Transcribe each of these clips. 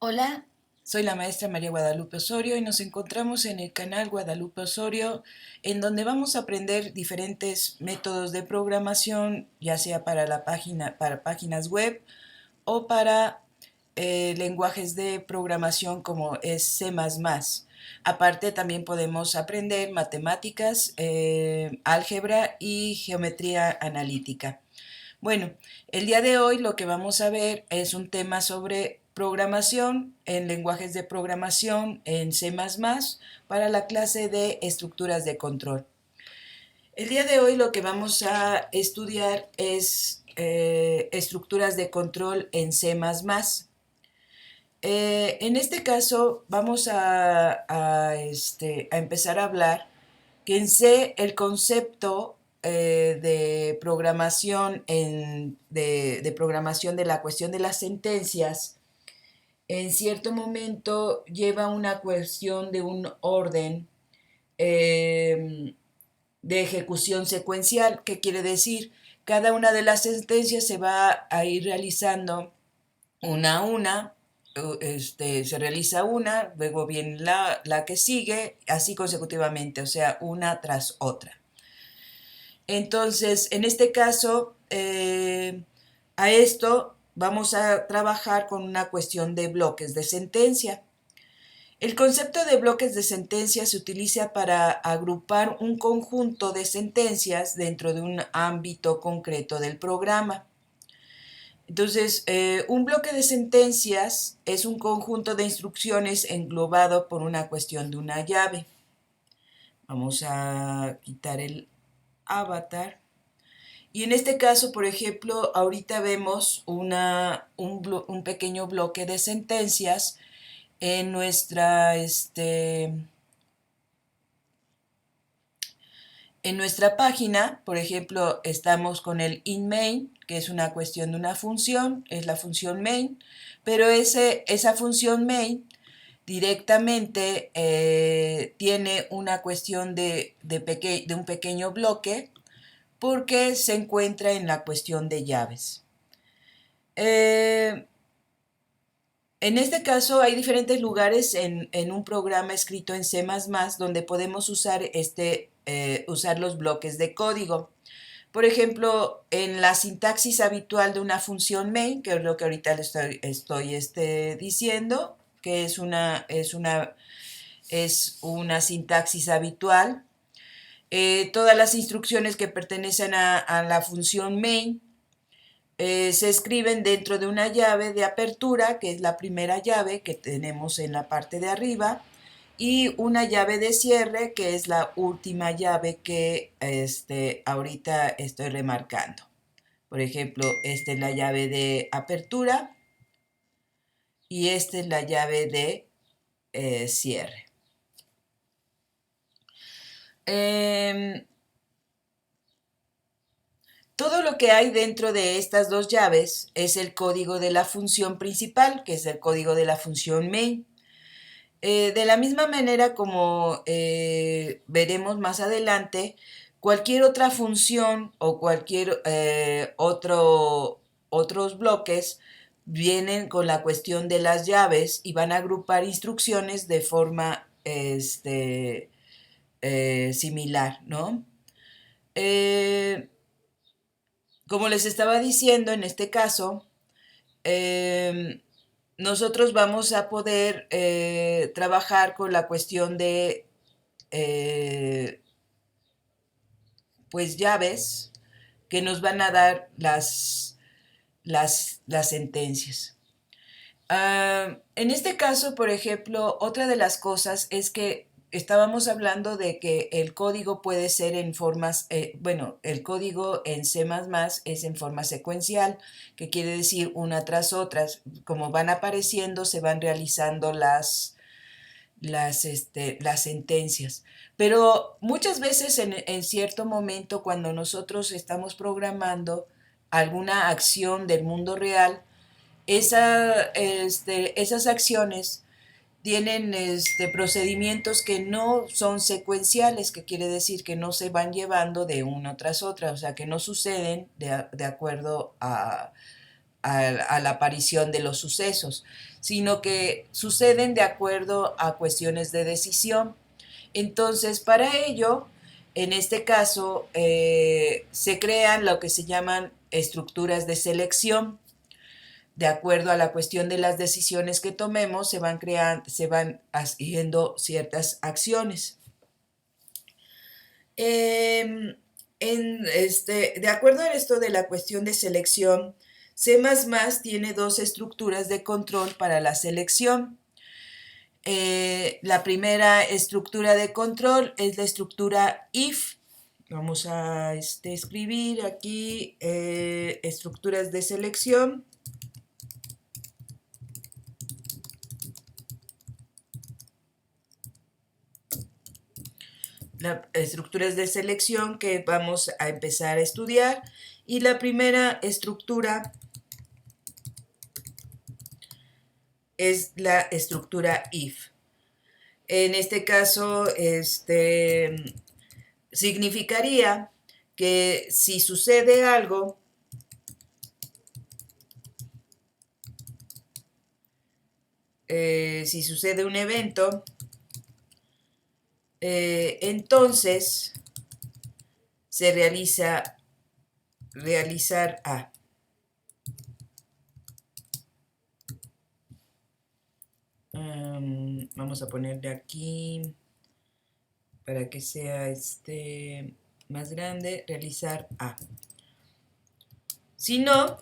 Hola, soy la maestra María Guadalupe Osorio y nos encontramos en el canal Guadalupe Osorio, en donde vamos a aprender diferentes métodos de programación, ya sea para para páginas web o para lenguajes de programación como es C++. Aparte también podemos aprender matemáticas, álgebra y geometría analítica. Bueno, el día de hoy lo que vamos a ver es un tema sobre programación en lenguajes de programación en C++ para la clase de estructuras de control. El día de hoy lo que vamos a estudiar es estructuras de control en C++. En este caso vamos a empezar a hablar que en C el concepto de programación de programación de la cuestión de las sentencias en cierto momento lleva una cuestión de un orden de ejecución secuencial. ¿Qué quiere decir? Cada una de las sentencias se va a ir realizando una a una. Se realiza una, luego viene la que sigue, así consecutivamente, o sea, una tras otra. Entonces, en este caso, a esto vamos a trabajar con una cuestión de bloques de sentencia. El concepto de bloques de sentencia se utiliza para agrupar un conjunto de sentencias dentro de un ámbito concreto del programa. Entonces, un bloque de sentencias es un conjunto de instrucciones englobado por una cuestión de una llave. Vamos a quitar el avatar. Y en este caso, por ejemplo, ahorita vemos un pequeño bloque de sentencias en en nuestra página. Por ejemplo, estamos con el inMain, que es una cuestión de una función, es la función main, pero esa función main directamente tiene una cuestión de un pequeño bloque porque se encuentra en la cuestión de llaves. En este caso hay diferentes lugares en un programa escrito en C++ donde podemos usar los bloques de código. Por ejemplo, en la sintaxis habitual de una función main, que es lo que ahorita le estoy diciendo, que es una sintaxis habitual. Todas las instrucciones que pertenecen a la función main se escriben dentro de una llave de apertura, que es la primera llave que tenemos en la parte de arriba, y una llave de cierre, que es la última llave que ahorita estoy remarcando. Por ejemplo, esta es la llave de apertura y esta es la llave de cierre. Todo lo que hay dentro de estas dos llaves es el código de la función principal, que es el código de la función main. De la misma manera como veremos más adelante, cualquier otra función o cualquier otros bloques vienen con la cuestión de las llaves y van a agrupar instrucciones de forma similar, ¿no? Como les estaba diciendo, en este caso, nosotros vamos a poder trabajar con la cuestión de pues llaves que nos van a dar las sentencias. En este caso, por ejemplo, otra de las cosas es que estábamos hablando de que el código puede ser en formas, bueno, el código en C++ es en forma secuencial, que quiere decir una tras otra. Como van apareciendo, se van realizando las sentencias. Pero muchas veces en cierto momento, cuando nosotros estamos programando alguna acción del mundo real, esas acciones tienen procedimientos que no son secuenciales, que quiere decir que no se van llevando de una tras otra, o sea, que no suceden de acuerdo a la aparición de los sucesos, sino que suceden de acuerdo a cuestiones de decisión. Entonces, para ello, en este caso, se crean lo que se llaman estructuras de selección. De acuerdo a la cuestión de las decisiones que tomemos, se van haciendo ciertas acciones. De acuerdo a esto de la cuestión de selección, C++ tiene dos estructuras de control para la selección. La primera estructura de control es la estructura if. Vamos a escribir aquí estructuras de selección. Las estructuras de selección que vamos a empezar a estudiar. Y la primera estructura es la estructura if. En este caso, significaría que si sucede algo, si sucede un evento, entonces se realizar A. Vamos a ponerle aquí para que sea más grande, realizar A. Si no,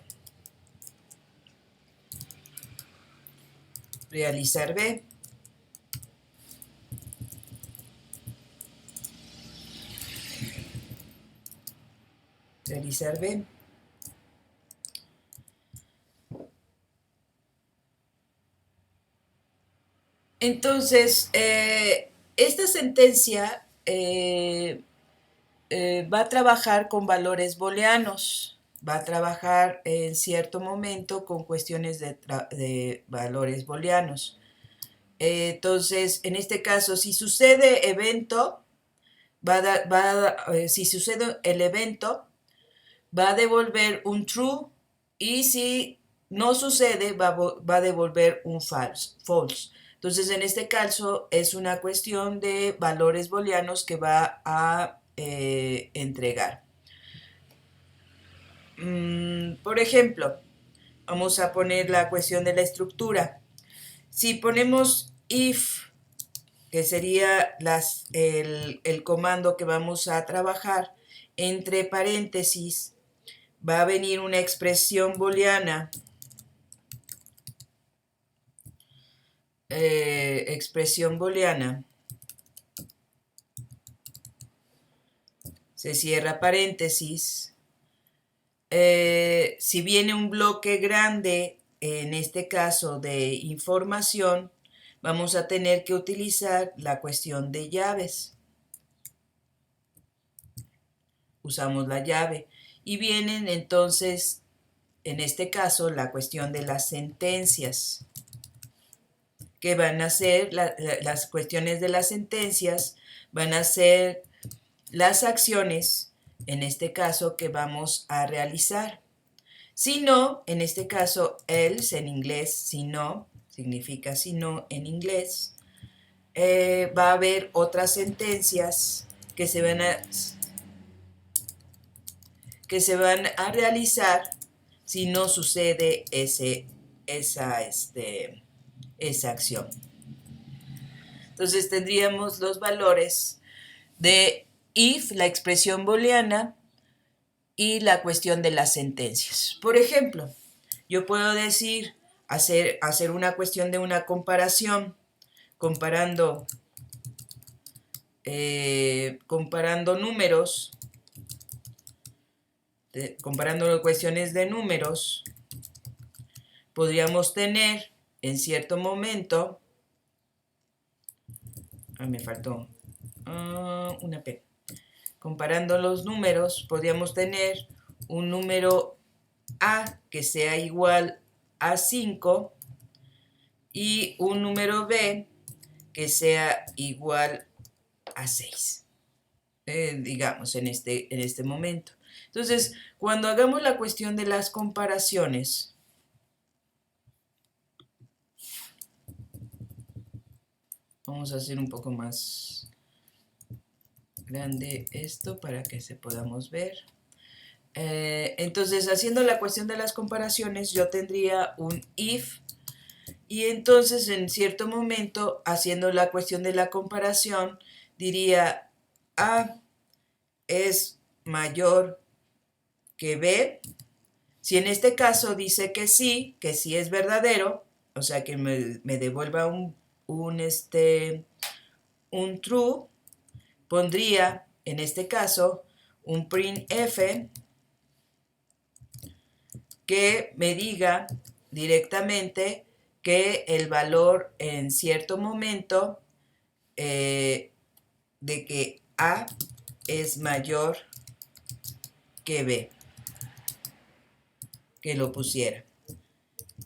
realizar B. Realizar B. Entonces, esta sentencia va a trabajar con valores booleanos, va a trabajar en cierto momento con cuestiones de valores booleanos. Entonces, en este caso, si sucede evento, si sucede el evento, va a devolver un true, y si no sucede, va a devolver un false. Entonces, en este caso, es una cuestión de valores booleanos que va a entregar. Por ejemplo, vamos a poner la cuestión de la estructura. Si ponemos if, que sería el comando que vamos a trabajar, entre paréntesis, va a venir una expresión booleana, se cierra paréntesis. Si viene un bloque grande, en este caso de información, vamos a tener que utilizar la cuestión de llaves. Usamos la llave. Y vienen entonces, en este caso, la cuestión de las sentencias. Que van a ser, las cuestiones de las sentencias van a ser las acciones, en este caso, que vamos a realizar. Si no, en este caso, else en inglés, si no, significa si no en inglés, va a haber otras sentencias que se van a realizar si no sucede esa acción. Entonces tendríamos los valores de if, la expresión booleana, y la cuestión de las sentencias. Por ejemplo, yo puedo decir, hacer una cuestión de una comparación, comparando números, comparando cuestiones de números. Podríamos tener en cierto momento, me faltó una P. Comparando los números, podríamos tener un número A que sea igual a 5 y un número B que sea igual a 6, digamos, en este momento. Entonces, cuando hagamos la cuestión de las comparaciones, Vamos a hacer un poco más grande esto para que se podamos ver. Entonces, haciendo la cuestión de las comparaciones, yo tendría un if, y entonces en cierto momento, haciendo la cuestión de la comparación, diría A es mayor que B. Si en este caso dice que sí es verdadero, o sea que me devuelva un true, pondría en este caso un printf que me diga directamente que el valor en cierto momento de que A es mayor que B, que lo pusiera.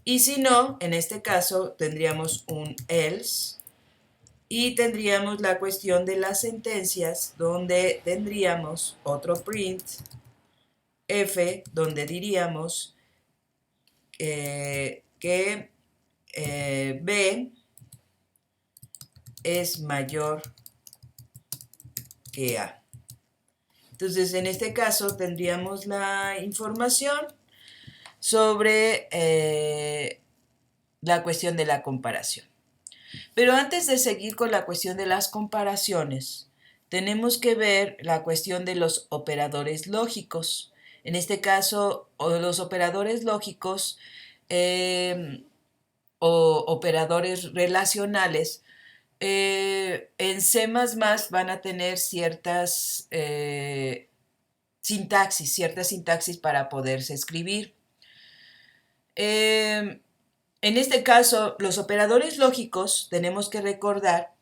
Y si no, en este caso tendríamos un else y tendríamos la cuestión de las sentencias, donde tendríamos otro print f, donde diríamos que B es mayor que A. Entonces, en este caso tendríamos la información sobre la cuestión de la comparación. Pero antes de seguir con la cuestión de las comparaciones, tenemos que ver la cuestión de los operadores lógicos. En este caso, los operadores lógicos o operadores relacionales en C++ van a tener ciertas sintaxis para poderse escribir. En este caso, los operadores lógicos tenemos que recordar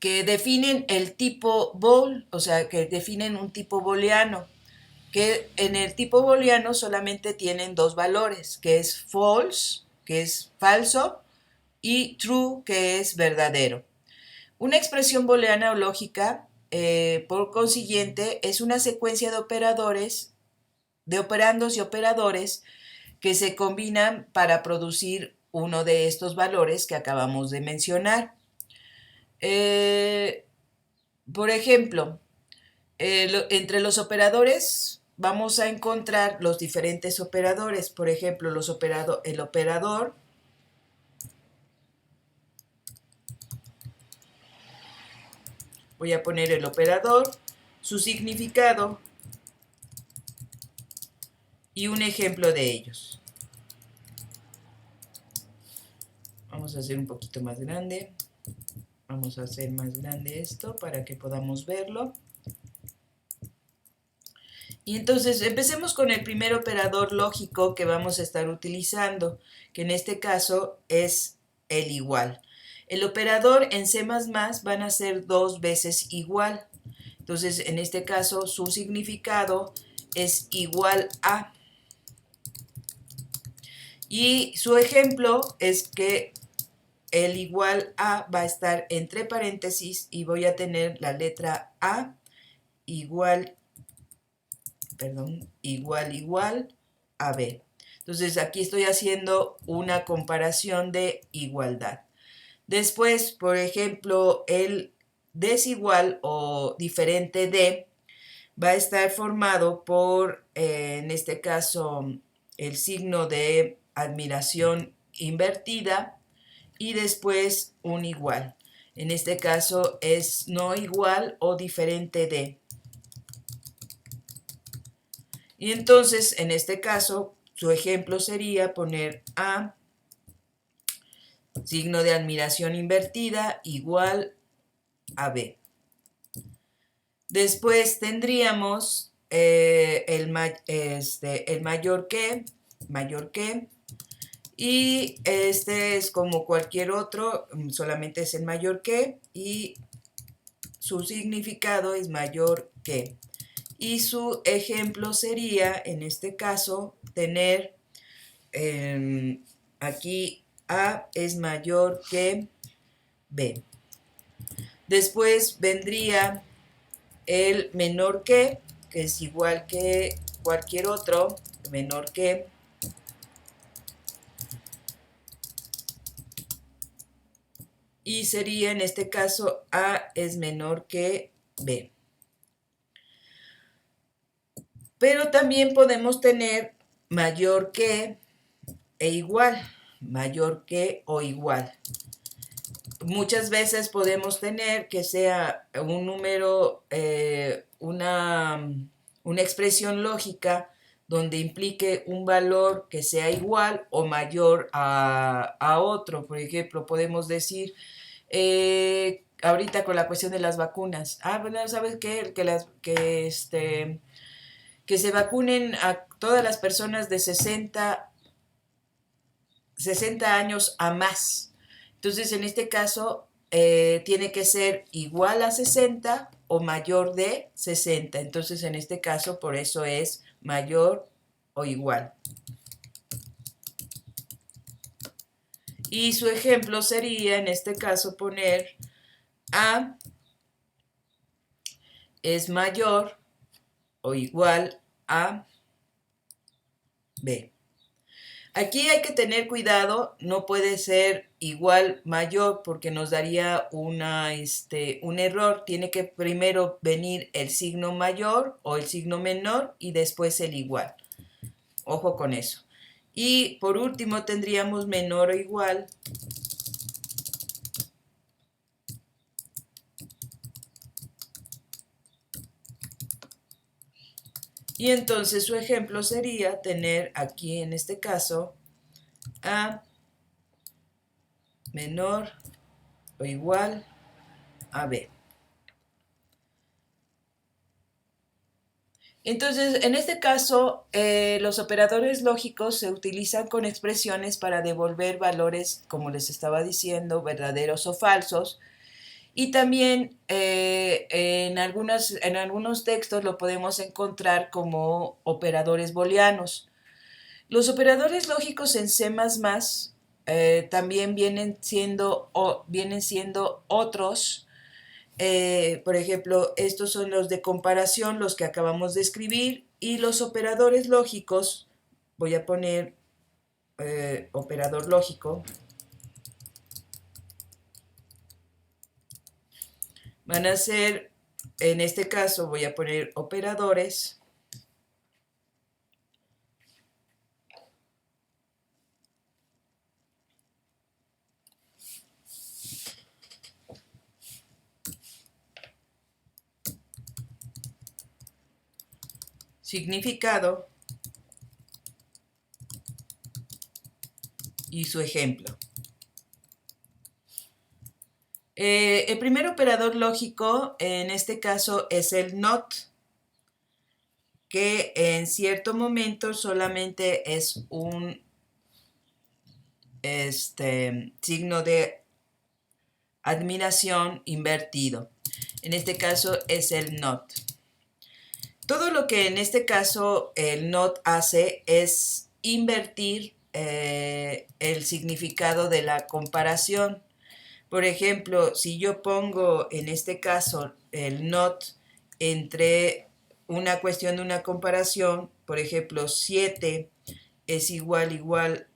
que definen el tipo bool, o sea, que definen un tipo booleano, que en el tipo booleano solamente tienen dos valores, que es false, que es falso, y true, que es verdadero. Una expresión booleana o lógica, por consiguiente, es una secuencia de operadores, de operandos y operadores que se combinan para producir uno de estos valores que acabamos de mencionar. Por ejemplo, entre los operadores vamos a encontrar los diferentes operadores. Por ejemplo, el operador voy a poner el operador, su significado y un ejemplo de ellos. Vamos a hacer un poquito más grande. Vamos a hacer más grande esto para que podamos verlo. Y entonces empecemos con el primer operador lógico que vamos a estar utilizando, que en este caso es el igual. El operador en C++ van a ser dos veces igual. Entonces, en este caso, su significado es igual a. Y su ejemplo es que el igual a va a estar entre paréntesis y voy a tener la letra A igual a B. Entonces aquí estoy haciendo una comparación de igualdad. Después, por ejemplo, el desigual o diferente de va a estar formado por, en este caso, el signo de admiración invertida y después un igual. En este caso es no igual o diferente de. Y entonces, en este caso, su ejemplo sería poner A, signo de admiración invertida, igual a B. Después tendríamos el mayor que, y este es como cualquier otro, solamente es el mayor que, y su significado es mayor que. Y su ejemplo sería, en este caso, tener aquí A es mayor que B. Después vendría el menor que es igual que cualquier otro, menor que. y sería en este caso A es menor que B. Pero también podemos tener mayor que e igual, mayor que o igual. Muchas veces podemos tener que sea un número, una expresión lógica donde implique un valor que sea igual o mayor a otro. Por ejemplo, podemos decir, ahorita con la cuestión de las vacunas, bueno, ¿sabes qué? Que se vacunen a todas las personas de 60 años a más. Entonces, en este caso, tiene que ser igual a 60 o mayor de 60. Entonces, en este caso, por eso es mayor o igual. Y su ejemplo sería, en este caso, poner A es mayor o igual a B. Aquí hay que tener cuidado, no puede ser igual mayor porque nos daría un error. Tiene que primero venir el signo mayor o el signo menor y después el igual. Ojo con eso. Y por último tendríamos menor o igual y entonces su ejemplo sería tener aquí en este caso A menor o igual a B. Entonces, en este caso, los operadores lógicos se utilizan con expresiones para devolver valores, como les estaba diciendo, verdaderos o falsos. Y también en algunos textos lo podemos encontrar como operadores booleanos. Los operadores lógicos en C++ también vienen siendo otros. Por ejemplo, estos son los de comparación, los que acabamos de escribir, y los operadores lógicos, voy a poner operador lógico, van a ser, en este caso voy a poner operadores significado y su ejemplo. El primer operador lógico en este caso es el NOT, que en cierto momento solamente es un signo de admiración invertido. En este caso es el NOT. Todo lo que en este caso el NOT hace es invertir el significado de la comparación. Por ejemplo, si yo pongo en este caso el NOT entre una cuestión de una comparación, por ejemplo, 7 es igual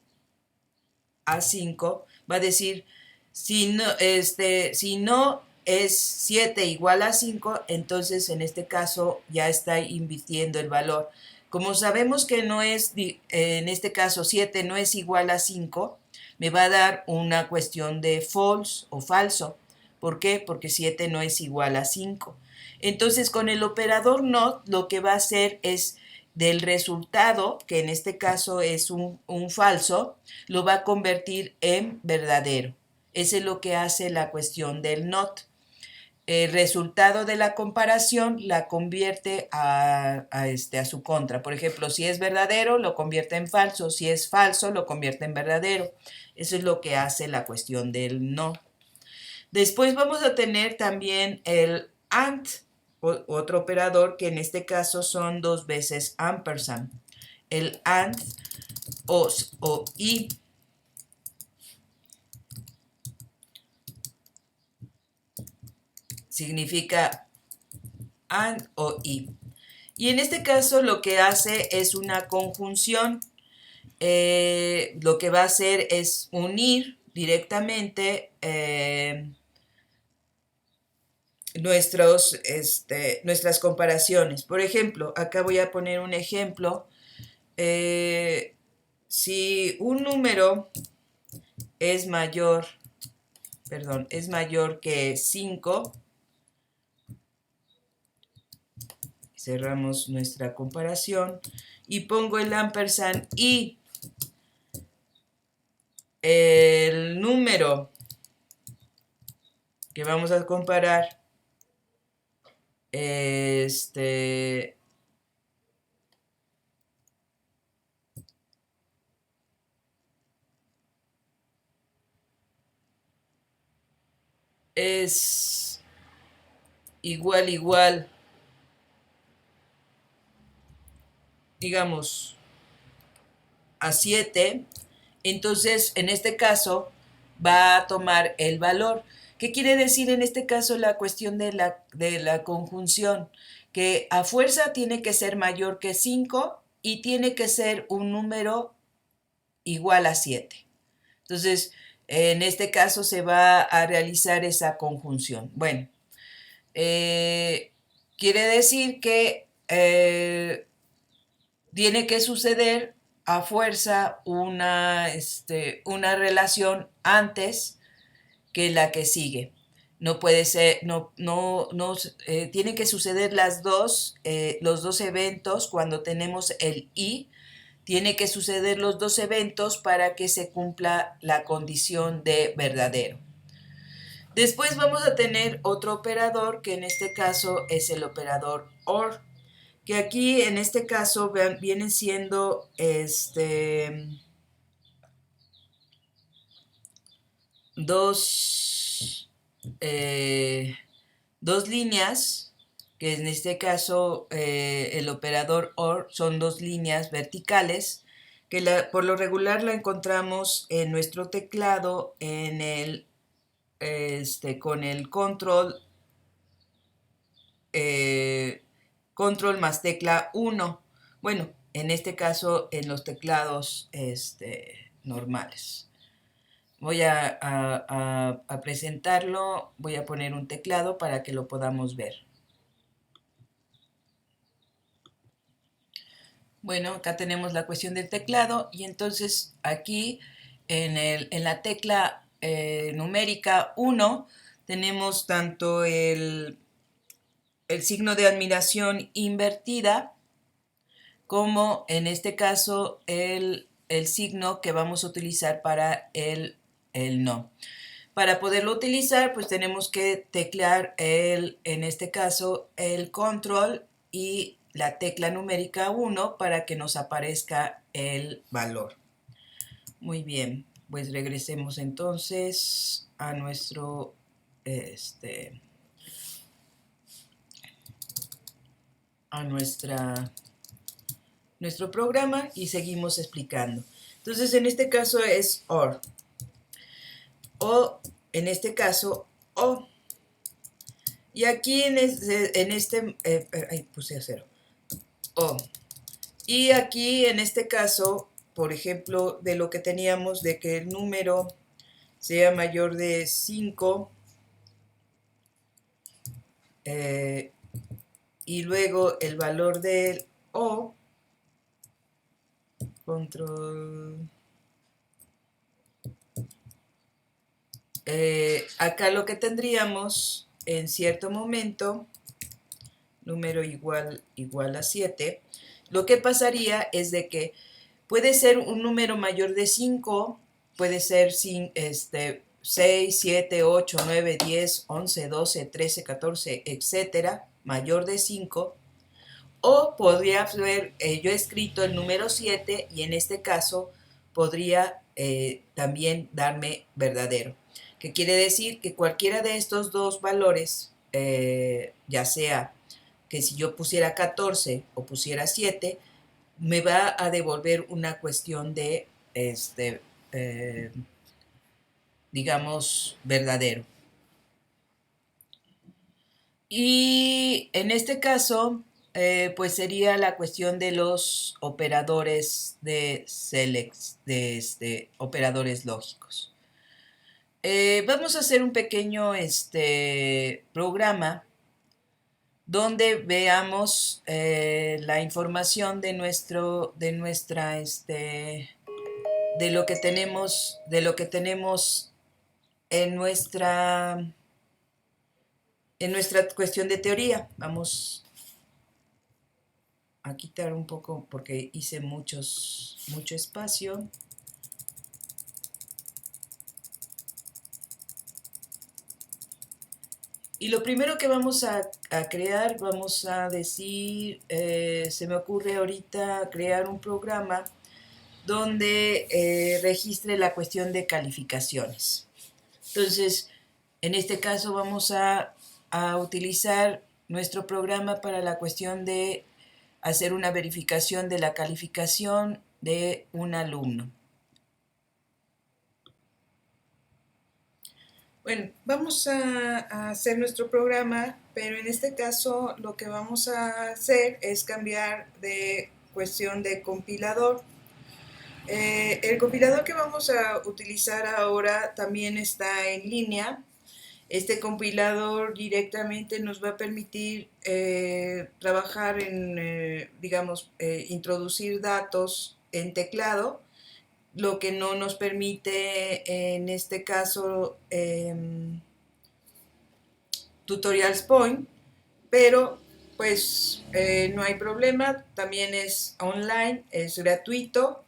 a 5, va a decir, si no es 7 igual a 5, entonces en este caso ya está invirtiendo el valor. Como sabemos que no es, en este caso 7 no es igual a 5, me va a dar una cuestión de false o falso. ¿Por qué? Porque 7 no es igual a 5. Entonces con el operador NOT lo que va a hacer es del resultado, que en este caso es un falso, lo va a convertir en verdadero. Eso es lo que hace la cuestión del NOT. El resultado de la comparación la convierte a su contra. Por ejemplo, si es verdadero, lo convierte en falso. Si es falso, lo convierte en verdadero. Eso es lo que hace la cuestión del no. Después vamos a tener también el AND, otro operador que en este caso son 2 veces ampersand. El AND o y significa AND o y. Y en este caso lo que hace es una conjunción. Lo que va a hacer es unir directamente nuestras comparaciones. Por ejemplo, acá voy a poner un ejemplo. Si un número es mayor, es mayor que 5, cerramos nuestra comparación y pongo el ampersand y el número que vamos a comparar es igual, digamos, a 7, entonces en este caso va a tomar el valor. ¿Qué quiere decir en este caso la cuestión de la conjunción? Que a fuerza tiene que ser mayor que 5 y tiene que ser un número igual a 7. Entonces, en este caso se va a realizar esa conjunción. Bueno, quiere decir que tiene que suceder a fuerza una relación antes que la que sigue. No puede ser, tienen que suceder los dos eventos cuando tenemos el y, tiene que suceder los dos eventos para que se cumpla la condición de verdadero. Después vamos a tener otro operador que en este caso es el operador OR, que aquí en este caso vienen siendo dos, dos líneas, que en este caso el operador OR son dos líneas verticales, que por lo regular la encontramos en nuestro teclado con el control más tecla 1. Bueno, en este caso en los teclados normales. Voy a presentarlo, voy a poner un teclado para que lo podamos ver. Bueno, acá tenemos la cuestión del teclado y entonces aquí en la tecla numérica 1 tenemos tanto el signo de admiración invertida como en este caso el signo que vamos a utilizar para el no. Para poderlo utilizar, pues tenemos que teclear en este caso, el control y la tecla numérica 1 para que nos aparezca el valor. Muy bien, pues regresemos entonces a nuestro, nuestro programa y seguimos explicando. Entonces, en este caso es OR. O, en este caso, O. Y aquí puse a 0. O. Y aquí en este caso, por ejemplo, de lo que teníamos de que el número sea mayor de 5, y luego el valor del O, control, acá lo que tendríamos en cierto momento, número igual a 7, lo que pasaría es de que puede ser un número mayor de 5, puede ser 6, 7, 8, 9, 10, 11, 12, 13, 14, etcétera, mayor de 5, o podría haber yo escrito el número 7 y en este caso podría también darme verdadero. ¿Qué quiere decir? Que cualquiera de estos dos valores, ya sea que si yo pusiera 14 o pusiera 7, me va a devolver una cuestión de, digamos, verdadero. Y en este caso, pues sería la cuestión de los operadores de select, operadores lógicos. Vamos a hacer un pequeño programa donde veamos la información de lo que tenemos en nuestra cuestión de teoría. Vamos a quitar un poco porque hice mucho espacio. Y lo primero que vamos a crear, vamos a decir, se me ocurre ahorita crear un programa donde registre la cuestión de calificaciones. Entonces, en este caso vamos a utilizar nuestro programa para la cuestión de hacer una verificación de la calificación de un alumno. Bueno, vamos a hacer nuestro programa, pero en este caso lo que vamos a hacer es cambiar de cuestión de compilador. El compilador que vamos a utilizar ahora también está en línea. Este compilador directamente nos va a permitir trabajar en, introducir datos en teclado, lo que no nos permite en este caso Tutorials Point, pero pues no hay problema, también es online, es gratuito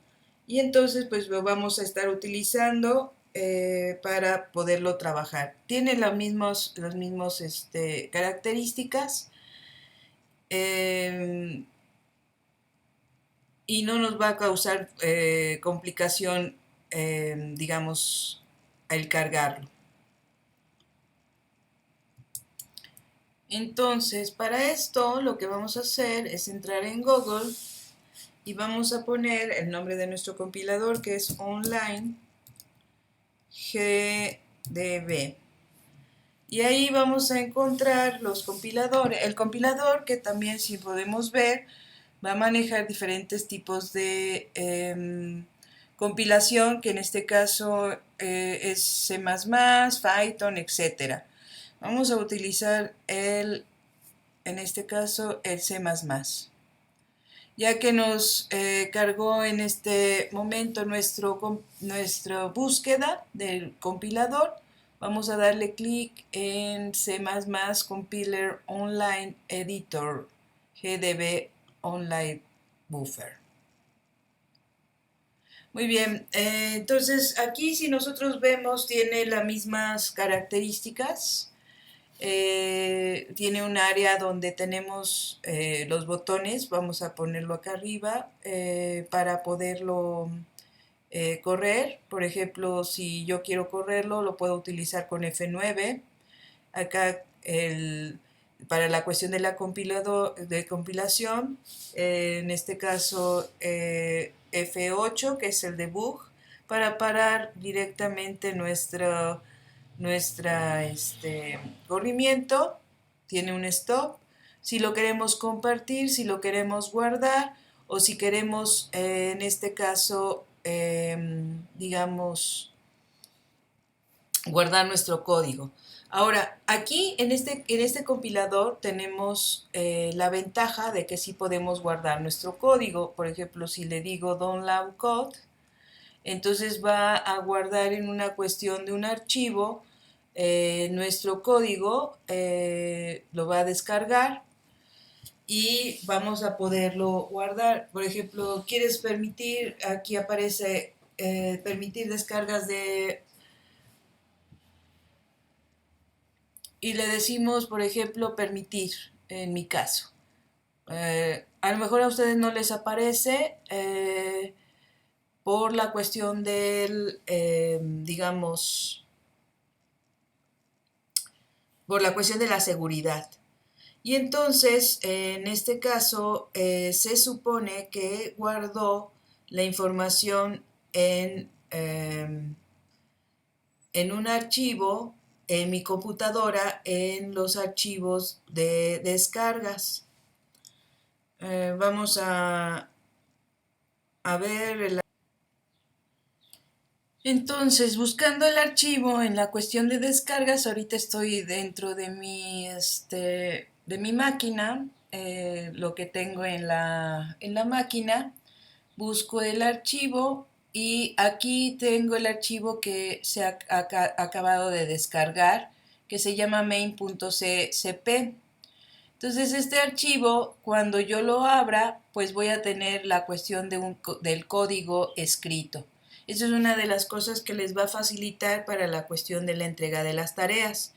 y entonces pues lo vamos a estar utilizando para poderlo trabajar. Tiene las mismas características y no nos va a causar complicación, digamos, el cargarlo. Entonces, para esto lo que vamos a hacer es entrar en Google y vamos a poner el nombre de nuestro compilador, que es Online GDB. Y ahí vamos a encontrar los compiladores. El compilador, que también, si podemos ver, va a manejar diferentes tipos de compilación, que en este caso es C++, Python, etc. Vamos a utilizar en este caso, el C++. Ya que nos cargó en este momento nuestra búsqueda del compilador, vamos a darle clic en C++ Compiler Online Editor GDB Online Buffer. Muy bien, entonces aquí si nosotros vemos tiene las mismas características. Tiene un área donde tenemos los botones, vamos a ponerlo acá arriba para poderlo correr. Por ejemplo, si yo quiero correrlo, lo puedo utilizar con F9. Acá para la cuestión de la compilación, en este caso F8, que es el debug, para parar directamente nuestra corrimiento. Tiene un stop. Si lo queremos compartir, si lo queremos guardar o si queremos en este caso digamos guardar nuestro código. Ahora, aquí en este compilador tenemos la ventaja de que sí podemos guardar nuestro código. Por ejemplo, si le digo download code, entonces va a guardar en una cuestión de un archivo nuestro código, lo va a descargar y vamos a poderlo guardar. Por ejemplo, quieres permitir, aquí aparece permitir descargas y le decimos, por ejemplo, permitir, en mi caso. A lo mejor a ustedes no les aparece por la cuestión del, digamos, por la cuestión de la seguridad. Y entonces, en este caso, se supone que guardó la información en un archivo en mi computadora, en los archivos de descargas. Vamos a ver Entonces, buscando el archivo en la cuestión de descargas, ahorita estoy dentro de mi máquina, lo que tengo en la máquina, busco el archivo y aquí tengo el archivo que se ha acabado de descargar, que se llama main.cp. Entonces este archivo, cuando yo lo abra, pues voy a tener la cuestión del código escrito. Eso es una de las cosas que les va a facilitar para la cuestión de la entrega de las tareas.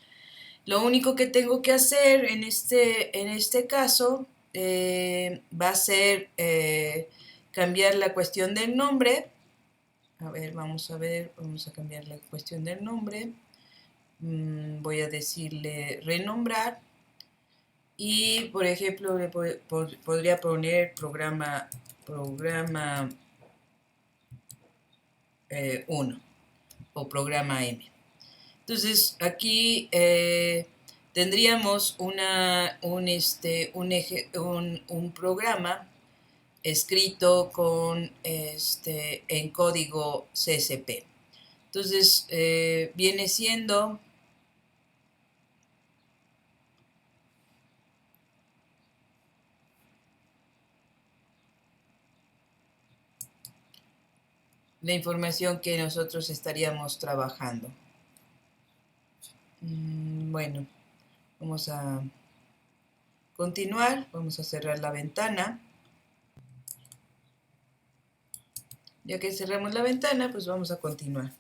Lo único que tengo que hacer en este caso va a ser cambiar la cuestión del nombre. A ver, vamos a cambiar la cuestión del nombre. Voy a decirle renombrar. Y, por ejemplo, podría poner programa 1 o programa M. Entonces, aquí tendríamos un programa escrito en código CSP. Entonces, viene siendo la información que nosotros estaríamos trabajando. Bueno, vamos a continuar, vamos a cerrar la ventana. Ya que cerramos la ventana, pues vamos a continuar.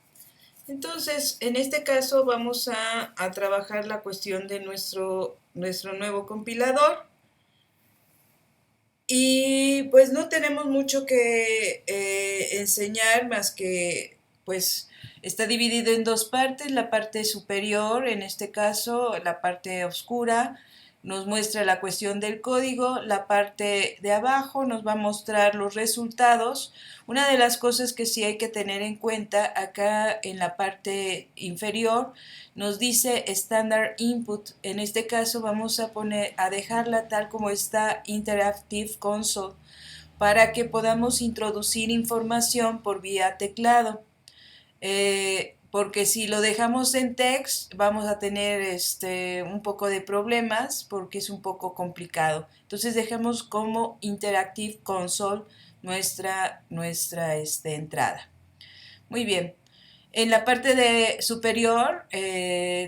Entonces, en este caso vamos a trabajar la cuestión de nuestro nuevo compilador. Y pues no tenemos mucho que enseñar más que pues está dividido en dos partes, la parte superior, en este caso la parte oscura, nos muestra la cuestión del código, la parte de abajo nos va a mostrar los resultados. Una de las cosas que sí hay que tener en cuenta acá en la parte inferior nos dice Standard Input. En este caso vamos a dejarla tal como está Interactive Console para que podamos introducir información por vía teclado. Porque si lo dejamos en text vamos a tener un poco de problemas porque es un poco complicado. Entonces dejamos como Interactive Console nuestra entrada. Muy bien. En la parte superior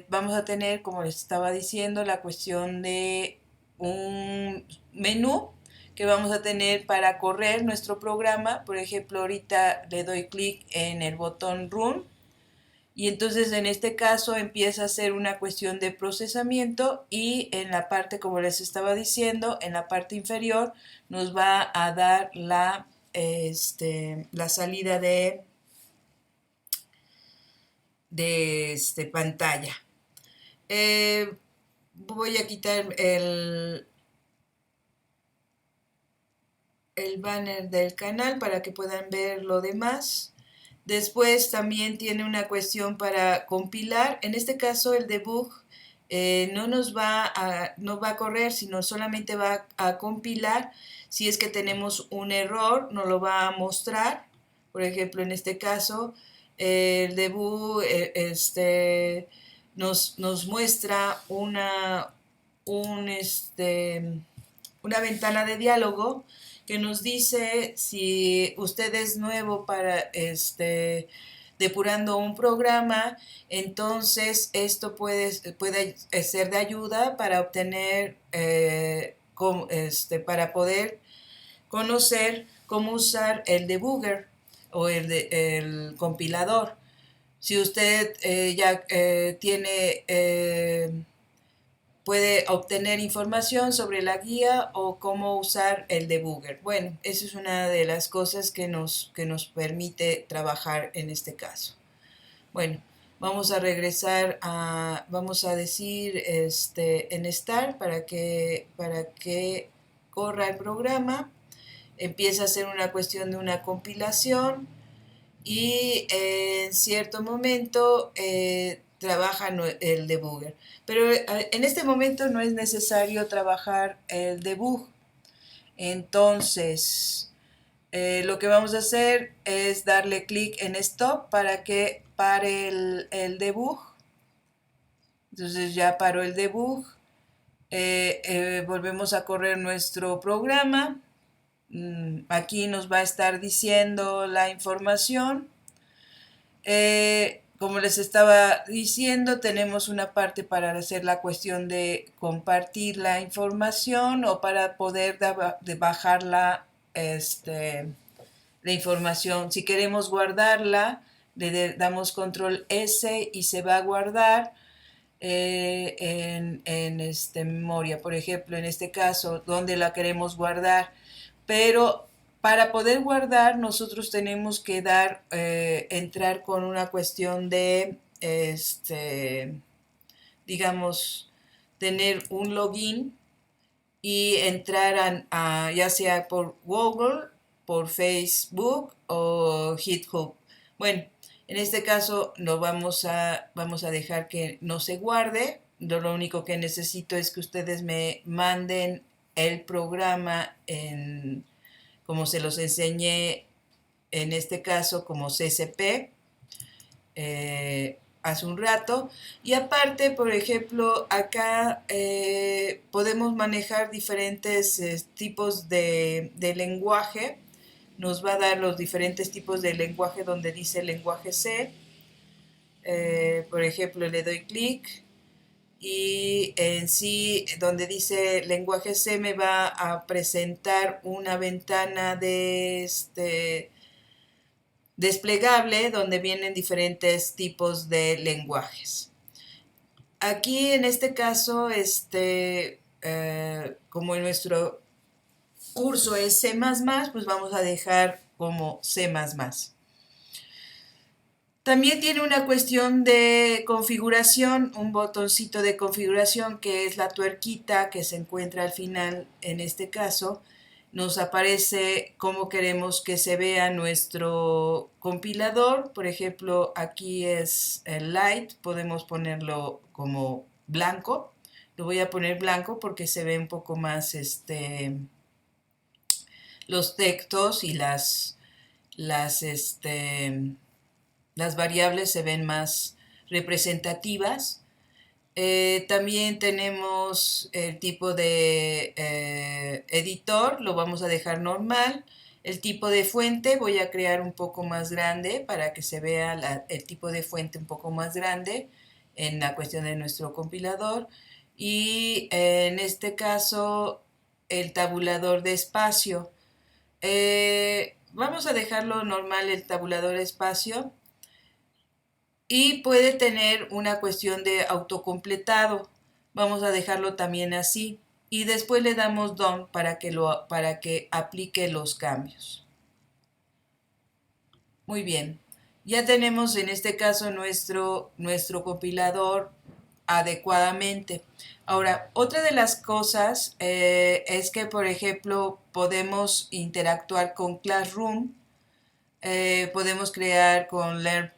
vamos a tener, como les estaba diciendo, la cuestión de un menú que vamos a tener para correr nuestro programa. Por ejemplo, ahorita le doy clic en el botón Run y entonces en este caso empieza a ser una cuestión de procesamiento y en la parte, como les estaba diciendo, en la parte inferior nos va a dar la salida de pantalla. Voy a quitar el banner del canal para que puedan ver lo demás. Después también tiene una cuestión para compilar. En este caso el debug no va a correr, sino solamente va a compilar. Si es que tenemos un error, nos lo va a mostrar. Por ejemplo, en este caso, el debug nos muestra una ventana de diálogo que nos dice si usted es nuevo para depurando un programa, entonces esto puede ser de ayuda para obtener, para poder conocer cómo usar el debugger o el compilador. Si usted ya tiene puede obtener información sobre la guía o cómo usar el debugger. Bueno, eso es una de las cosas que nos permite trabajar en este caso. Bueno, vamos a regresar vamos a decir en Start para que corra el programa. Empieza a ser una cuestión de una compilación y en cierto momento trabaja el debugger. Pero en este momento no es necesario trabajar el debug. Entonces, Lo que vamos a hacer es darle clic en Stop para que pare el debug. Entonces ya paró el debug. Volvemos a correr nuestro programa. Aquí nos va a estar diciendo la información. Como les estaba diciendo, tenemos una parte para hacer la cuestión de compartir la información o para poder bajar la información. Si queremos guardarla, le damos control S y se va a guardar en memoria. Por ejemplo, en este caso, donde la queremos guardar. Pero para poder guardar, nosotros tenemos que entrar con una cuestión de, digamos, tener un login y entrar ya sea por Google, por Facebook o GitHub. Bueno, en este caso vamos a dejar que no se guarde. Lo único que necesito es que ustedes me manden el programa como se los enseñé en este caso como CCP hace un rato. Y aparte, por ejemplo, acá podemos manejar diferentes tipos de lenguaje. Nos va a dar los diferentes tipos de lenguaje donde dice lenguaje C. Por ejemplo, le doy clic y en sí, donde dice lenguaje C, me va a presentar una ventana de desplegable donde vienen diferentes tipos de lenguajes. Aquí en este caso, como en nuestro curso es C++, pues vamos a dejar como C++. También tiene una cuestión de configuración, un botoncito de configuración que es la tuerquita que se encuentra al final en este caso. Nos aparece cómo queremos que se vea nuestro compilador. Por ejemplo, aquí es el light, podemos ponerlo como blanco. Lo voy a poner blanco porque se ve un poco más los textos y las variables se ven más representativas. También tenemos el tipo de editor, lo vamos a dejar normal. El tipo de fuente voy a crear un poco más grande para que se vea el tipo de fuente un poco más grande en la cuestión de nuestro compilador. Y en este caso el tabulador de espacio. Vamos a dejarlo normal el tabulador de espacio. Y puede tener una cuestión de autocompletado. Vamos a dejarlo también así. Y después le damos Done para que aplique los cambios. Muy bien. Ya tenemos en este caso nuestro compilador adecuadamente. Ahora, otra de las cosas es que, por ejemplo, podemos interactuar con Classroom. Podemos crear con Learn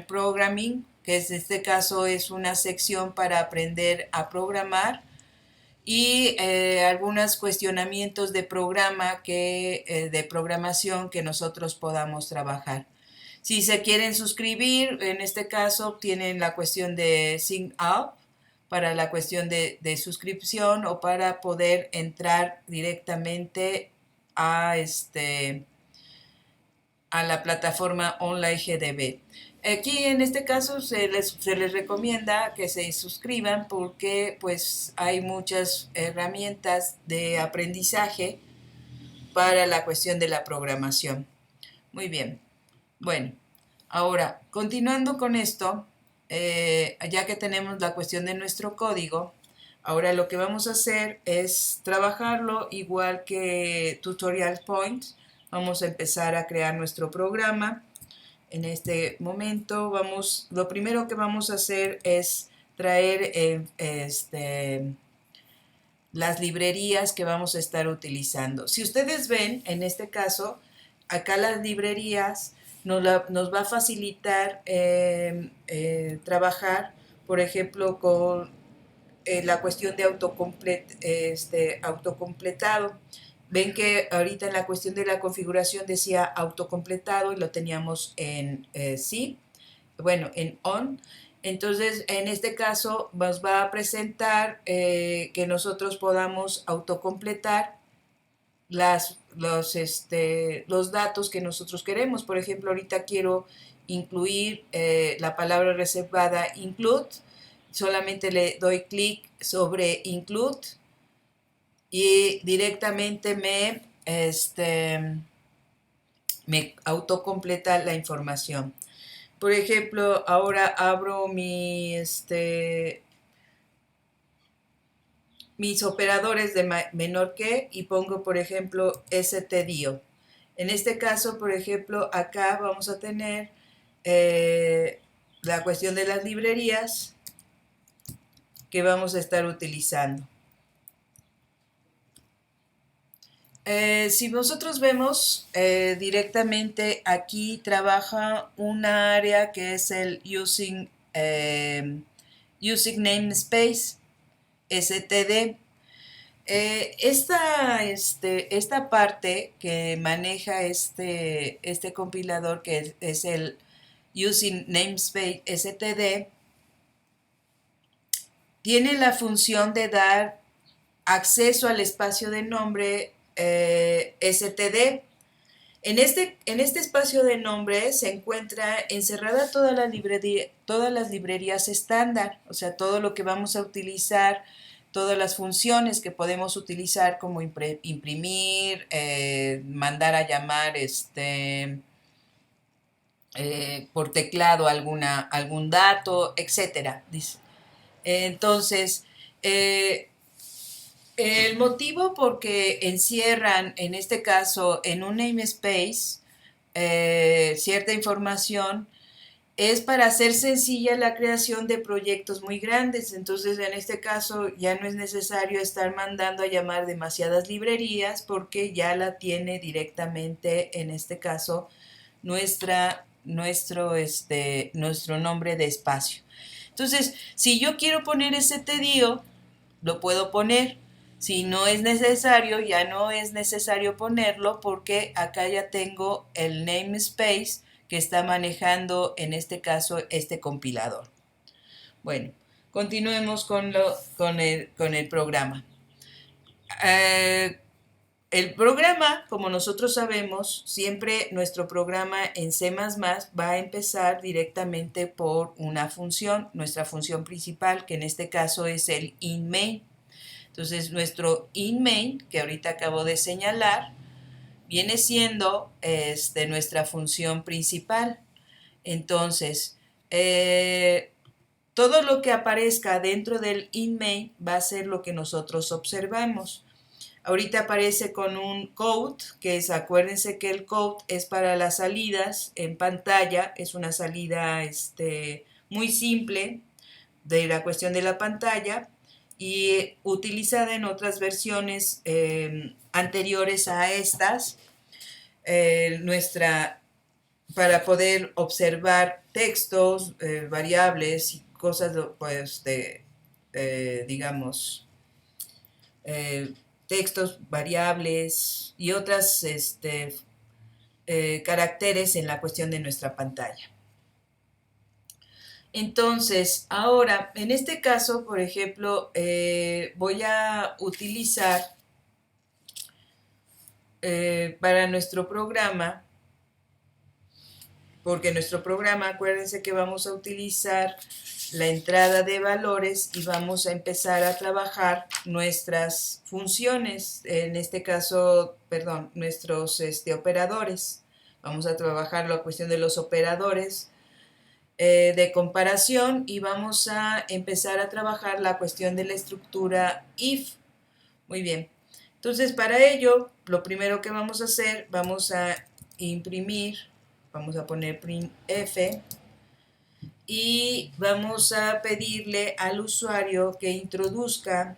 Programming, que en este caso es una sección para aprender a programar y algunos cuestionamientos de de programación que nosotros podamos trabajar. Si se quieren suscribir, en este caso tienen la cuestión de Sign Up para la cuestión de suscripción o para poder entrar directamente a a la plataforma online GDB. Aquí en este caso se les recomienda que se suscriban porque pues hay muchas herramientas de aprendizaje para la cuestión de la programación. Muy bien. Bueno, ahora continuando con esto, ya que tenemos la cuestión de nuestro código, ahora lo que vamos a hacer es trabajarlo igual que Tutorial Point. Vamos a empezar a crear nuestro programa. En este momento lo primero que vamos a hacer es traer las librerías que vamos a estar utilizando. Si ustedes ven, en este caso, acá las librerías nos va a facilitar trabajar, por ejemplo, con la cuestión de autocompletado. ven que ahorita en la cuestión de la configuración decía autocompletado y lo teníamos en sí, bueno, en on. Entonces, en este caso nos va a presentar que nosotros podamos autocompletar los datos que nosotros queremos. Por ejemplo, ahorita quiero incluir la palabra reservada include, solamente le doy clic sobre include y directamente me autocompleta la información. Por ejemplo, ahora abro mis operadores de menor que y pongo, por ejemplo, stdio. En este caso, por ejemplo, acá vamos a tener la cuestión de las librerías que vamos a estar utilizando. Si nosotros vemos directamente aquí trabaja una área que es el using namespace std. Esta parte que maneja este compilador que es el using namespace std tiene la función de dar acceso al espacio de nombre std. En este espacio de nombre se encuentra encerrada todas las librerías estándar, o sea, todo lo que vamos a utilizar, todas las funciones que podemos utilizar como imprimir, mandar a llamar por teclado algún dato, etcétera. Entonces, el motivo por que encierran, en este caso, en un namespace, cierta información, es para hacer sencilla la creación de proyectos muy grandes. Entonces, en este caso, ya no es necesario estar mandando a llamar demasiadas librerías porque ya la tiene directamente, en este caso, nuestro nombre de espacio. Entonces, si yo quiero poner ese stdio, lo puedo poner. Si no es necesario, ya no es necesario ponerlo porque acá ya tengo el namespace que está manejando en este caso este compilador. Bueno, continuemos con el programa. El programa, como nosotros sabemos, siempre nuestro programa en C++ va a empezar directamente por una función, nuestra función principal, que en este caso es el inMain. Entonces, nuestro inMain, que ahorita acabo de señalar, viene siendo nuestra función principal. Entonces, todo lo que aparezca dentro del inMain va a ser lo que nosotros observamos. Ahorita aparece con un code, que es, acuérdense que el code es para las salidas en pantalla, es una salida muy simple de la cuestión de la pantalla y utilizada en otras versiones anteriores a estas, para poder observar textos, variables y cosas, pues, digamos, textos, variables y otras caracteres en la cuestión de nuestra pantalla. Entonces, ahora, en este caso, por ejemplo, voy a utilizar para nuestro programa, porque nuestro programa, acuérdense que vamos a utilizar la entrada de valores y vamos a empezar a trabajar nuestras funciones, en este caso, perdón, nuestros operadores. Vamos a trabajar la cuestión de los operadores de comparación y vamos a empezar a trabajar la cuestión de la estructura if. Muy bien. Entonces, para ello, lo primero que vamos a hacer, vamos a imprimir, vamos a poner printf y vamos a pedirle al usuario que introduzca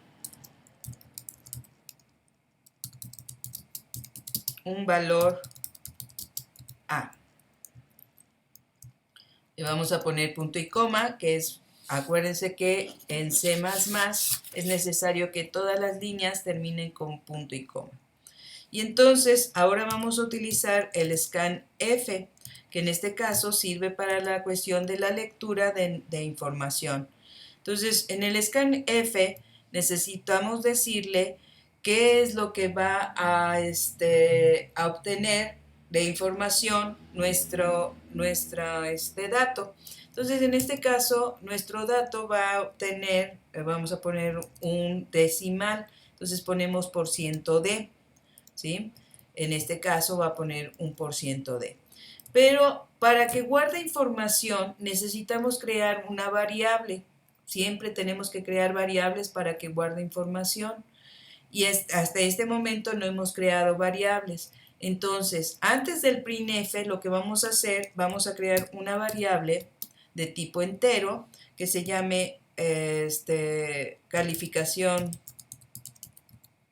un valor a. Y vamos a poner punto y coma, que es, acuérdense que en C++ es necesario que todas las líneas terminen con punto y coma. Y entonces ahora vamos a utilizar el scanf, que en este caso sirve para la cuestión de la lectura de información. Entonces, en el scanf necesitamos decirle qué es lo que va a obtener de información nuestro dato. Entonces, en este caso, nuestro dato va a obtener, vamos a poner un decimal, entonces ponemos %d, ¿sí? En este caso va a poner un %d. Pero para que guarde información necesitamos crear una variable. Siempre tenemos que crear variables para que guarde información. Y hasta este momento no hemos creado variables. Entonces, antes del printf, lo que vamos a hacer, vamos a crear una variable de tipo entero que se llame calificación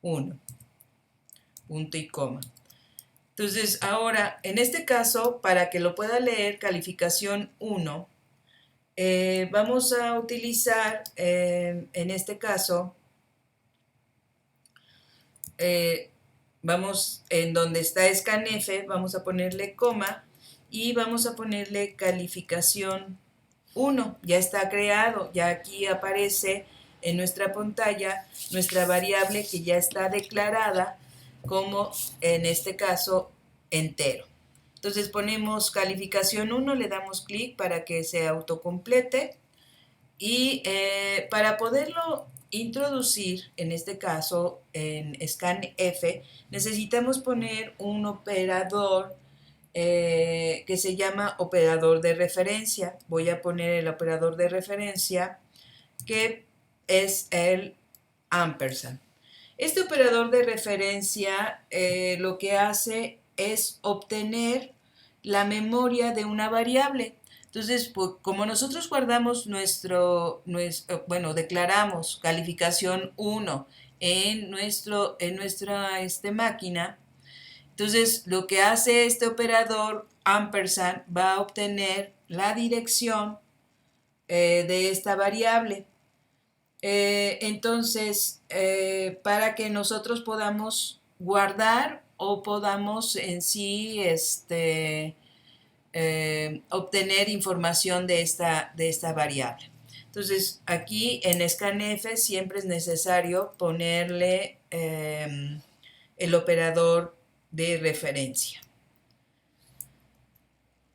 1, punto y coma. Entonces, ahora, en este caso, para que lo pueda leer, calificación 1, vamos a utilizar, en este caso, vamos en donde está scanf, vamos a ponerle coma y vamos a ponerle calificación 1. Ya está creado, ya aquí aparece en nuestra pantalla nuestra variable que ya está declarada como, en este caso, entero. Entonces ponemos calificación 1, le damos clic para que se autocomplete y para poderlo introducir, en este caso en scanf, necesitamos poner un operador que se llama operador de referencia. Voy a poner el operador de referencia que es el ampersand. Este operador de referencia lo que hace es obtener la memoria de una variable. Entonces, pues, como nosotros guardamos declaramos calificación 1 en nuestra máquina, entonces lo que hace este operador ampersand va a obtener la dirección de esta variable. Entonces, para que nosotros podamos guardar o podamos en sí obtener información de esta variable. Entonces, aquí en scanf siempre es necesario ponerle el operador de referencia.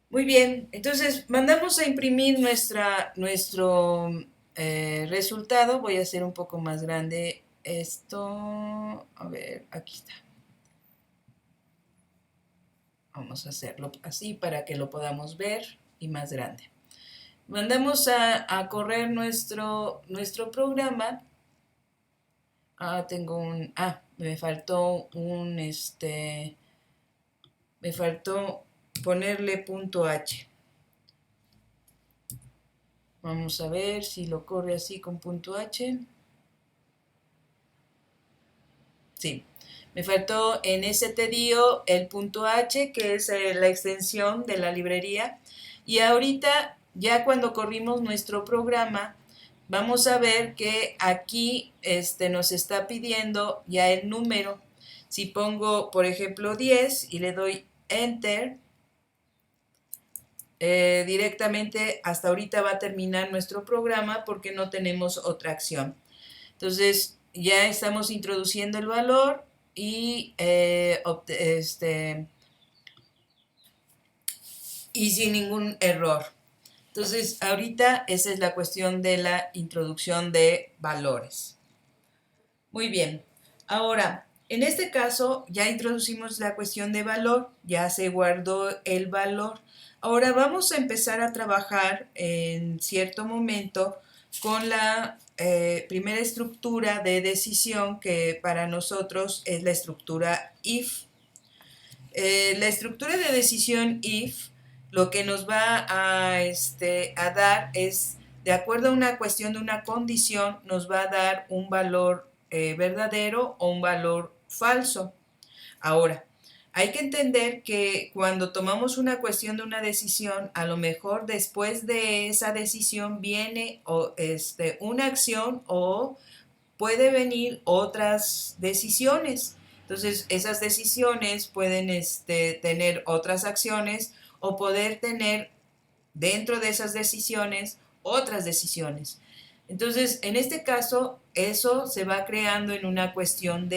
Muy bien, entonces mandamos a imprimir nuestro resultado. Voy a hacer un poco más grande esto. A ver, aquí está. Vamos a hacerlo así para que lo podamos ver y más grande. Mandamos a correr nuestro programa. Me faltó me faltó ponerle punto H. Vamos a ver si lo corre así con punto H. Sí, me faltó en stdio el punto H, que es la extensión de la librería. Y ahorita, ya cuando corrimos nuestro programa, vamos a ver que aquí nos está pidiendo ya el número. Si pongo, por ejemplo, 10 y le doy Enter, directamente hasta ahorita va a terminar nuestro programa porque no tenemos otra acción. Entonces ya estamos introduciendo el valor y sin ningún error. Entonces ahorita esa es la cuestión de la introducción de valores. Muy bien, ahora en este caso ya introducimos la cuestión de valor, ya se guardó el valor. Ahora vamos a empezar a trabajar en cierto momento con la primera estructura de decisión, que para nosotros es la estructura if. La estructura de decisión if lo que nos va a dar es, de acuerdo a una cuestión de una condición, nos va a dar un valor verdadero o un valor falso. Ahora, hay que entender que cuando tomamos una cuestión de una decisión, a lo mejor después de esa decisión viene una acción o puede venir otras decisiones. Entonces, esas decisiones pueden tener otras acciones o poder tener dentro de esas decisiones otras decisiones. Entonces, en este caso, eso se va creando en una cuestión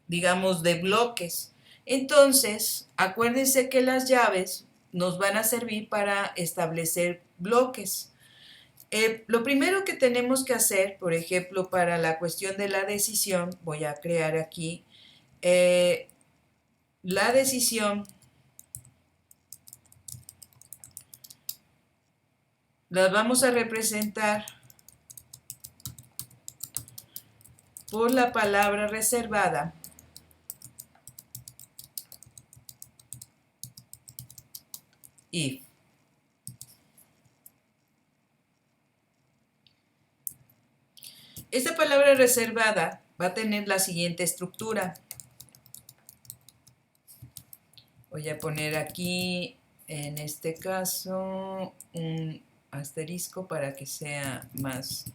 digamos, de bloques. Entonces, acuérdense que las llaves nos van a servir para establecer bloques. Lo primero que tenemos que hacer, por ejemplo, para la cuestión de la decisión, voy a crear aquí la decisión, la vamos a representar por la palabra reservada if. Esta palabra reservada va a tener la siguiente estructura. Voy a poner aquí, en este caso, un asterisco para que sea más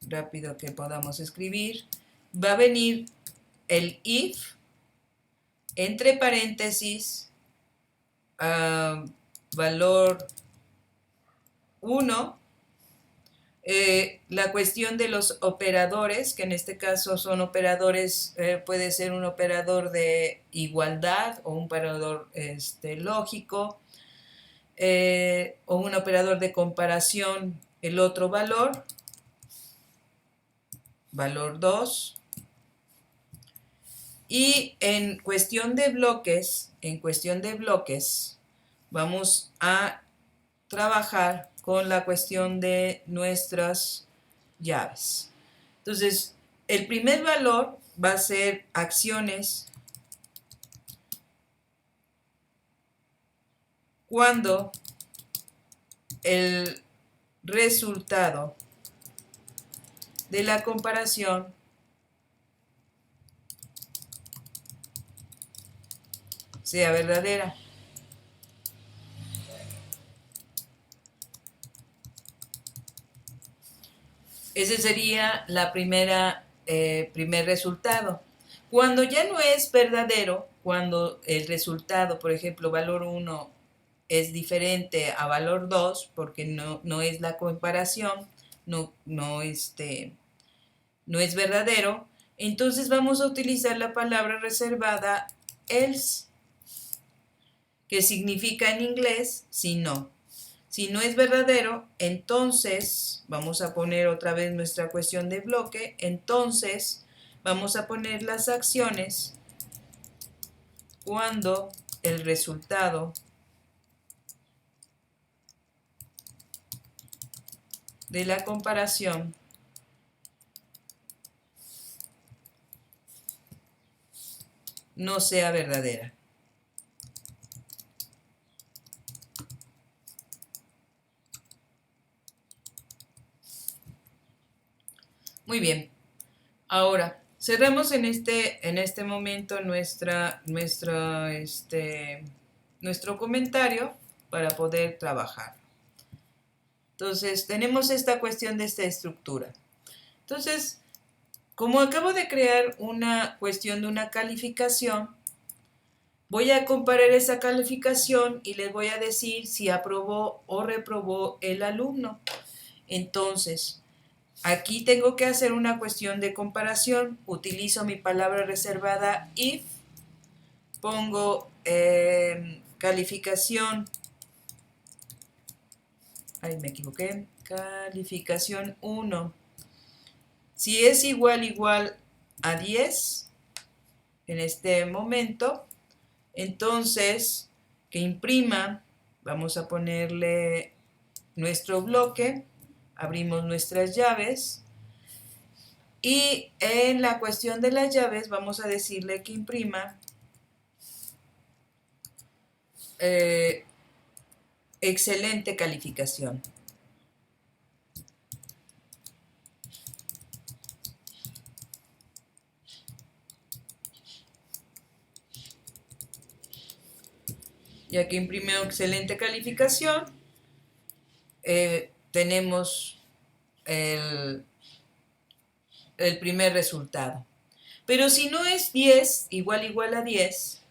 rápido que podamos escribir. Va a venir el if, entre paréntesis, valor 1, la cuestión de los operadores, que en este caso son operadores, puede ser un operador de igualdad o un operador lógico, o un operador de comparación, el otro valor, valor 2. Y en cuestión de bloques, vamos a trabajar con la cuestión de nuestras llaves. Entonces, el primer valor va a ser acciones cuando el resultado de la comparación sea verdadera. Ese sería la primer resultado. Cuando ya no es verdadero, cuando el resultado, por ejemplo, valor 1 es diferente a valor 2, porque no es la comparación, no es verdadero, entonces vamos a utilizar la palabra reservada else, que significa en inglés si no. Si no es verdadero, entonces vamos a poner otra vez nuestra cuestión de bloque, entonces vamos a poner las acciones cuando el resultado de la comparación no sea verdadera. Muy bien. Ahora, cerramos en este momento nuestro comentario para poder trabajar. Entonces, tenemos esta cuestión de esta estructura. Entonces, como acabo de crear una cuestión de una calificación, voy a comparar esa calificación y les voy a decir si aprobó o reprobó el alumno. Entonces, aquí tengo que hacer una cuestión de comparación. Utilizo mi palabra reservada if, pongo calificación, ahí me equivoqué, calificación 1. Si es igual a 10 en este momento, entonces que imprima, vamos a ponerle nuestro bloque, abrimos nuestras llaves y en la cuestión de las llaves vamos a decirle que imprima excelente calificación. Ya que imprimió excelente calificación, tenemos el primer resultado. Pero si no es 10 igual a 10,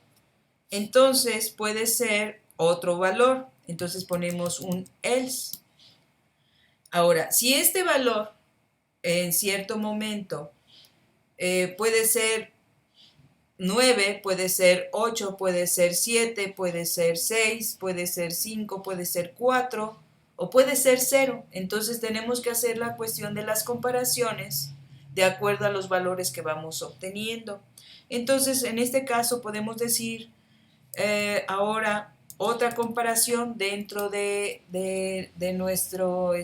entonces puede ser otro valor. Entonces ponemos un else. Ahora, si este valor en cierto momento puede ser 9, puede ser 8, puede ser 7, puede ser 6, puede ser 5, puede ser 4 o puede ser 0. Entonces tenemos que hacer la cuestión de las comparaciones de acuerdo a los valores que vamos obteniendo. Entonces, en este caso podemos decir ahora otra comparación dentro de nuestro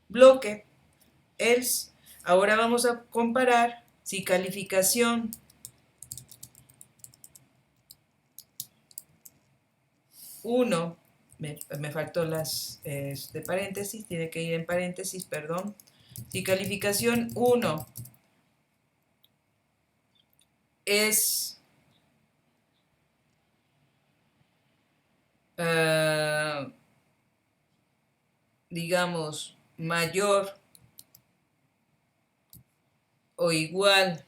bloque else. Ahora vamos a comparar si calificación uno, me faltó las de paréntesis, tiene que ir en paréntesis, perdón. Si calificación 1 es digamos mayor o igual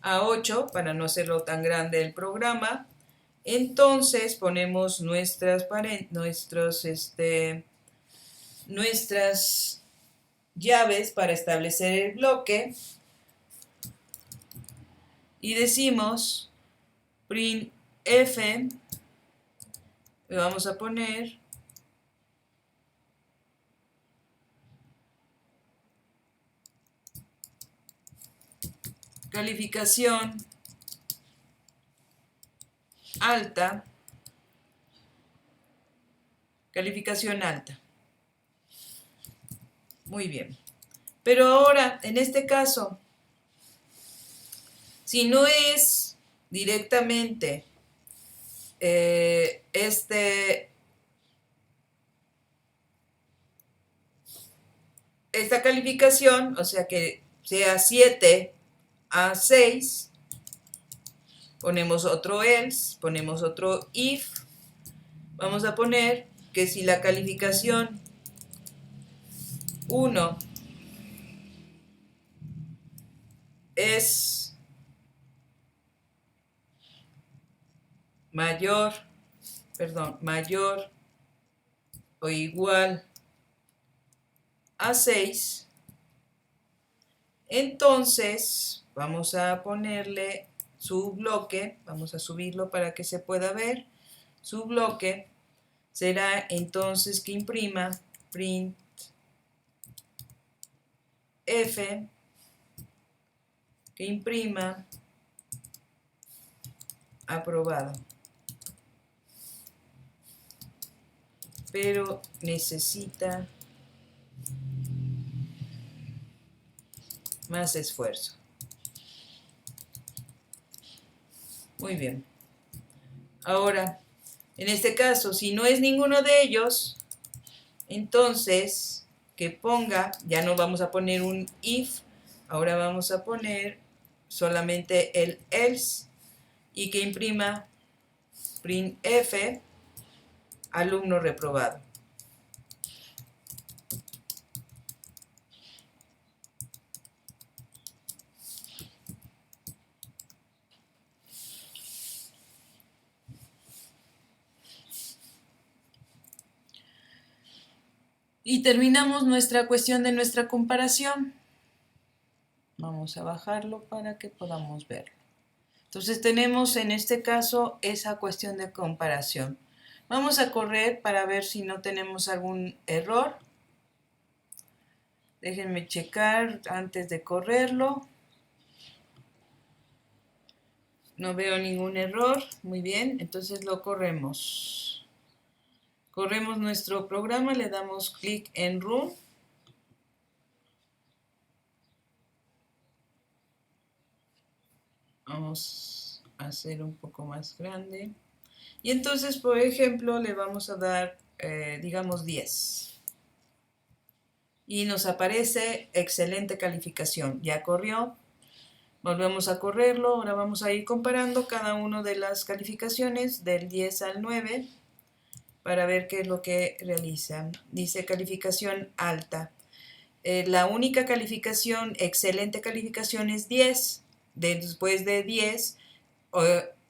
a 8, para no hacerlo tan grande el programa, entonces ponemos nuestras llaves para establecer el bloque y decimos printf, le vamos a poner calificación alta, calificación alta. Muy bien. Pero ahora, en este caso, si no es directamente esta calificación, o sea que sea 7 a 6, ponemos otro else, ponemos otro if, vamos a poner que si la calificación 1 es mayor o igual a 6, entonces vamos a ponerle su bloque, vamos a subirlo para que se pueda ver, su bloque será entonces que imprima print f, que imprima aprobado. Pero necesita más esfuerzo. Muy bien. Ahora, en este caso, si no es ninguno de ellos, entonces que ponga, ya no vamos a poner un if, ahora vamos a poner solamente el else y que imprima printf alumno reprobado. Y terminamos nuestra cuestión de nuestra comparación. Vamos a bajarlo para que podamos verlo. Entonces tenemos en este caso esa cuestión de comparación. Vamos a correr para ver si no tenemos algún error. Déjenme checar antes de correrlo. No veo ningún error. Muy bien, entonces lo corremos. Corremos nuestro programa, le damos clic en Run. Vamos a hacer un poco más grande. Y entonces, por ejemplo, le vamos a dar, digamos, 10. Y nos aparece excelente calificación. Ya corrió. Volvemos a correrlo. Ahora vamos a ir comparando cada una de las calificaciones del 10 al 9 para ver qué es lo que realizan. Dice calificación alta. La única calificación, excelente calificación, es 10. Después de 10,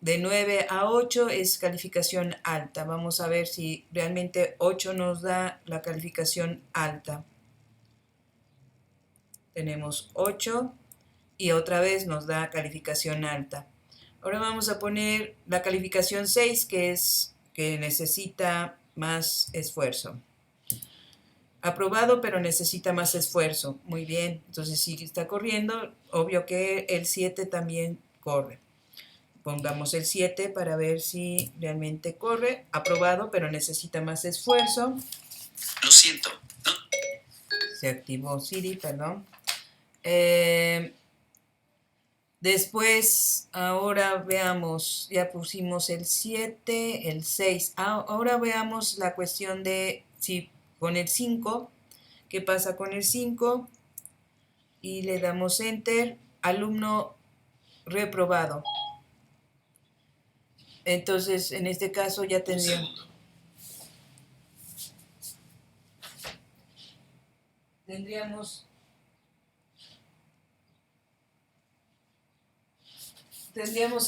de 9 a 8 es calificación alta. Vamos a ver si realmente 8 nos da la calificación alta. Tenemos 8 y otra vez nos da calificación alta. Ahora vamos a poner la calificación 6, que es que necesita más esfuerzo. Aprobado, pero necesita más esfuerzo. Muy bien, entonces si está corriendo, obvio que el 7 también corre. Pongamos el 7 para ver si realmente corre. Aprobado, pero necesita más esfuerzo. Lo siento. No. Se activó Siri, perdón. Después, ahora veamos, ya pusimos el 7, el 6. Ahora veamos la cuestión de si con el 5, ¿qué pasa con el 5? Y le damos Enter, alumno reprobado. Entonces, en este caso ya tendríamos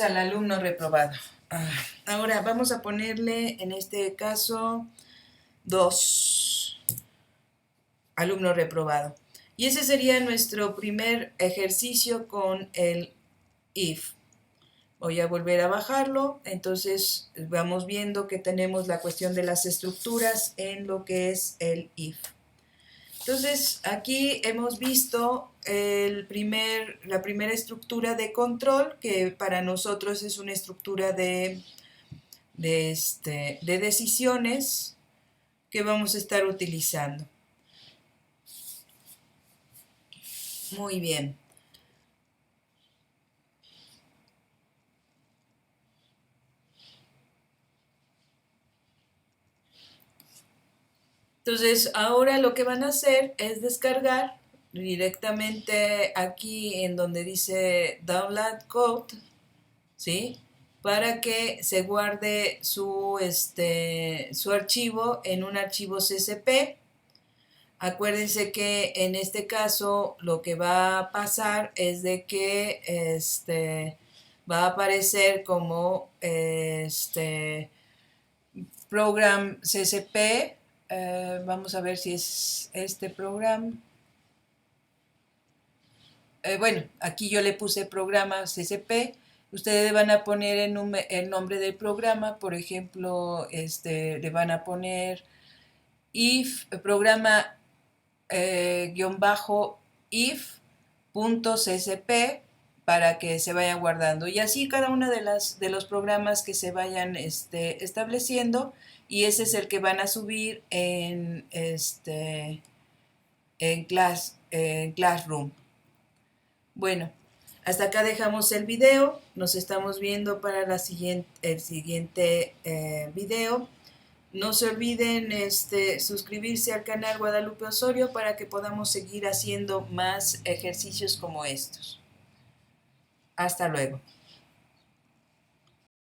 al alumno reprobado. Ahora vamos a ponerle, en este caso, 2, alumno reprobado. Y ese sería nuestro primer ejercicio con el if. Voy a volver a bajarlo, entonces vamos viendo que tenemos la cuestión de las estructuras en lo que es el if. Entonces aquí hemos visto la primera estructura de control, que para nosotros es una estructura de decisiones que vamos a estar utilizando. Muy bien. Entonces, ahora lo que van a hacer es descargar directamente aquí en donde dice Download Code, ¿sí? Para que se guarde su archivo en un archivo CSP. Acuérdense que en este caso lo que va a pasar es de que va a aparecer como program CSP. Vamos a ver si es este programa. Bueno, aquí yo le puse programa CSP. Ustedes van a poner el nombre del programa. Por ejemplo, le van a poner if programa if.csp para que se vayan guardando. Y así cada uno de los programas que se vayan estableciendo, y ese es el que van a subir en Classroom. Bueno, hasta acá dejamos el video. Nos estamos viendo para el siguiente video. No se olviden suscribirse al canal Guadalupe Osorio para que podamos seguir haciendo más ejercicios como estos. Hasta luego.